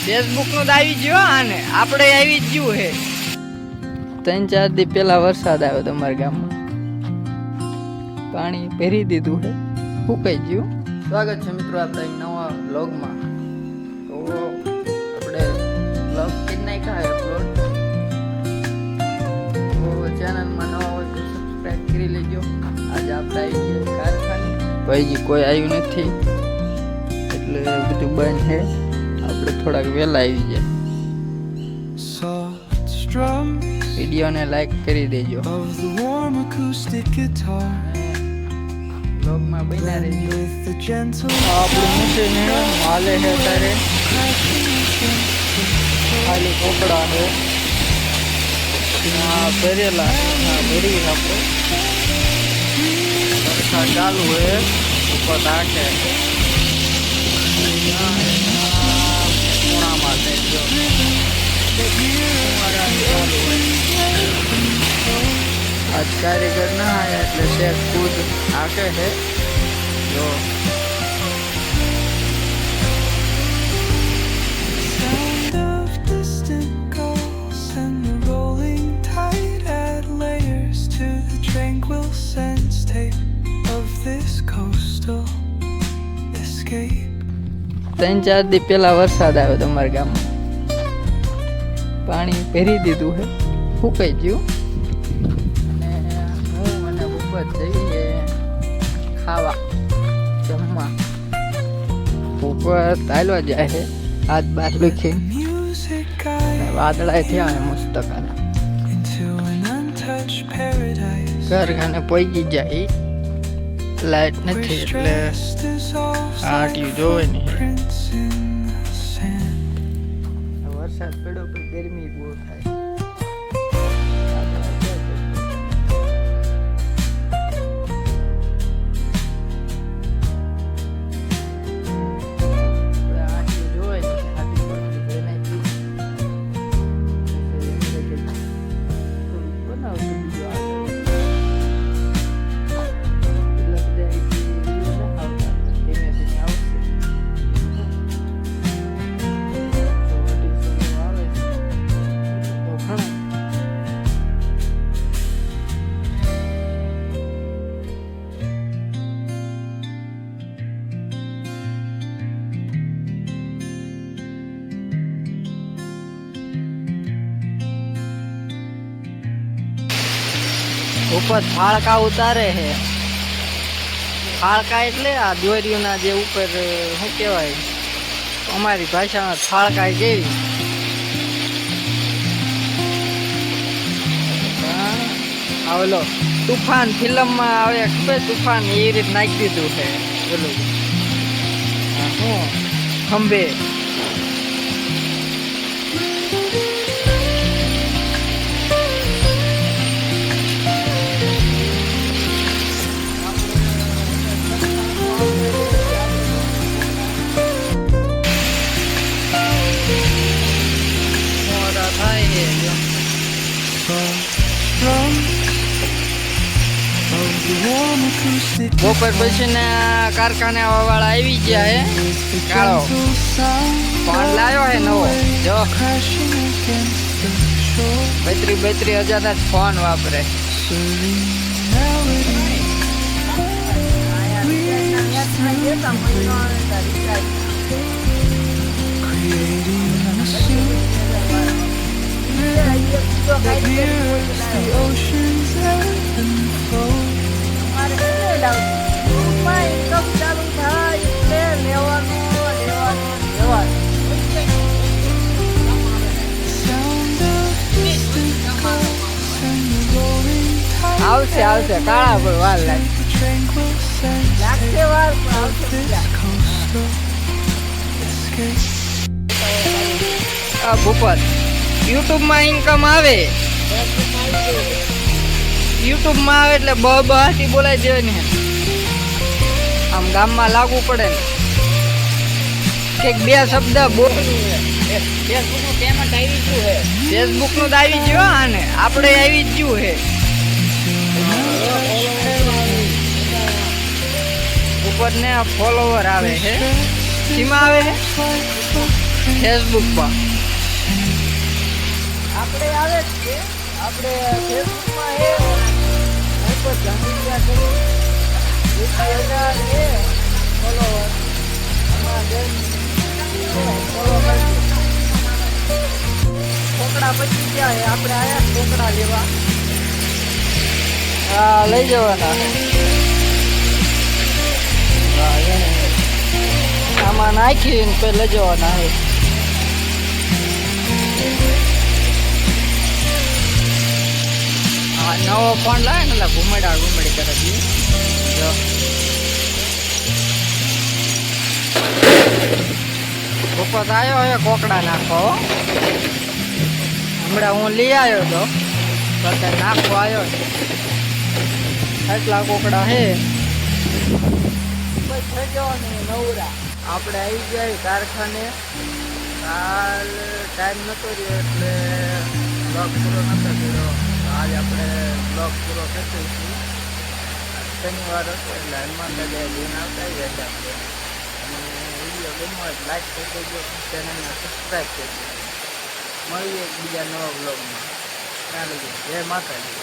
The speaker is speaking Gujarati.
ફેસબુક નું આવી ગયો આને આપણે આવી જ ગયું હે 3-4 દી પહેલા વરસાદ આવ્યો તમારા ગામમાં પાણી ભરી દીધું હે ફૂકાઈ ગયું સ્વાગત છે મિત્રો આપણા એક નવા વ્લોગમાં તો આપણે વ્લોગ કરી નાખ્યા અપલોડ તો ચેનલમાં નવા હોય તો સબસ્ક્રાઈબ કરી લેજો આજે આપણે આવી ગયા કારખાને ભાઈજી કોઈ આવ્યું નથી એટલે બધું બંધ છે આપણે થોડાક વહેલા આવી જાય વિડીયોને લાઈક કરી દેજો બ્લોગમાં બન્યા રહેજો આપણું મશીન હાલે છે અત્યારે ખાલી કપડા છે ભરેલા ભરી આપણે વરસાદ ચાલુ છે ઉપર રાખે ખૂણામાં દેજો आज कारीगर ना आया એટલે શેખ ખુદ આકે છે જો sound of distant gulls and the rolling tide add layers to the tranquil sense tape of this coastal escape 3-4 દી પહેલા વરસાદ આવ્યો તમારા ગામમાં પાણી ભરી દીધું છે ફૂકાઈ ગયું જઈએ ખાવા જમવા ઉપર ચાલવા જાય છે હાથ બાર લખી વાદળા થયા મસ્ત કાના ઘરખાને પહોંચી જાય લાઈટ નથી એટલે આટિયું જોવે ને વરસાદ પડ્યો પણ ગરમી બહુ થાય ઉપર ફાળકા ઉતારે છે ફાળકા એટલે આ દોરીઓના જે ઉપર શું કહેવાય અમારી ભાષામાં ફાળકા જેવી ઓલો તુફાન ફિલ્મમાં આવે ખબર તુફાન એ રીત નાખી દીધું છે પેલું શું ખંભે બપોર પછી ના કારખાને વાળા આવી ગયા હે કાળો ફોન લાવ્યો હે નવો જો 32,000 ના ફોન વાપરે આવશે આવશે કાળા પર વાર લાગશે વાર ભૂપત યુટ્યુબમાં ઇન્કમ આવે યુટ્યુબમાં આવે એટલે બહાથી બોલાય દેવાની આમ ગામમાં લાગુ પડે ને એક બે શબ્દ ફેસબુક નું આવી ગયું આને આપણે આવી જ ગયું હે ઉપર ને ફોલોવર આવે છે સીમા આવે છે like footprints. ફેસબુક પર આપણે આવે જ છે આપણે ફેસબુક માં હે ઉપર જાણીયા કરી 20,000 છે ફોલોવર આમાં બેન ફોલો કરજો કોકડા પછી ગયા હે આપણે આયા કોકડા લેવા હા લઈ જવાના હા એને આમાં નાખીને પછી લઈ જવાના હે હા નવો ફોન લાવે ને એટલે ઘુમડી કરે છે જો ઉપર આવ્યો હવે કોકડા નાખો હમણાં હું લઈ આવ્યો તો અત્યારે નાખો આવ્યો છે એટલા કોકડા હે બસ થઈ જવાનું નવરા આપણે આવી ગયા કારખાને કાલ ટાઈમ નતો રહ્યો એટલે બ્લોગ પૂરો નતો કર્યો આજે આપણે બ્લોગ પૂરો કરીશું શનિવાર હતો એટલે હનુમાન દાદા જઈને આવતા જ હતા આપણે અને વિડીયો ગમ્યો હોય લાઈક કરી દેજો ચેનલને સબસ્ક્રાઈબ કરજો મળીએ એક બીજા નવા બ્લોગમાં ત્યાં લગી જય માતાજી